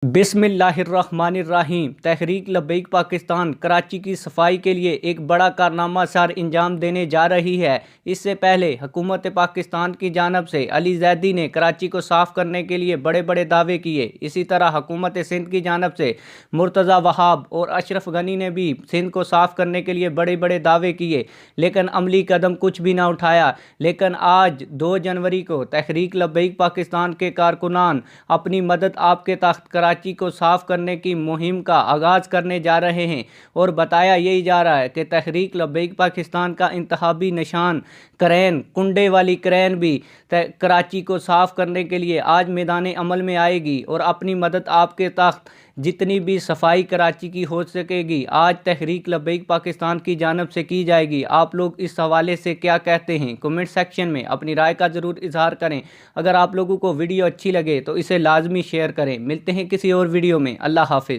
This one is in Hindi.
बिस्मिल्लाहिर्रहमानिर्रहीम। तहरीक लब्बैक पाकिस्तान कराची की सफाई के लिए एक बड़ा कारनामा सर अंजाम देने जा रही है। इससे पहले हुकूमत पाकिस्तान की जानब से अली जैदी ने कराची को साफ़ करने के लिए बड़े बड़े दावे किए। इसी तरह हुकूमत सिंध की जानब से मुर्तज़ा वहाब और अशरफ गनी ने भी सिंध को साफ़ करने के लिए बड़े बड़े दावे किए, लेकिन अमली कदम कुछ भी ना उठाया। लेकिन आज 2 जनवरी को तहरीक लब्बैक पाकिस्तान के कारकुनान अपनी मदद आपके तख्त कराची को साफ करने की मुहिम का आगाज़ करने जा रहे हैं और बताया यही जा रहा है कि तहरीक लब्बैक पाकिस्तान का इंतखाबी निशान क्रेन, कुंडे वाली क्रेन भी कराची को साफ करने के लिए आज मैदान अमल में आएगी और अपनी मदद आपके तख्त जितनी भी सफाई कराची की हो सकेगी आज तहरीक लब्बैक पाकिस्तान की जानब से की जाएगी। आप लोग इस हवाले से क्या कहते हैं? कमेंट सेक्शन में अपनी राय का ज़रूर इजहार करें। अगर आप लोगों को वीडियो अच्छी लगे तो इसे लाजमी शेयर करें। मिलते हैं किसी और वीडियो में। अल्लाह हाफिज़।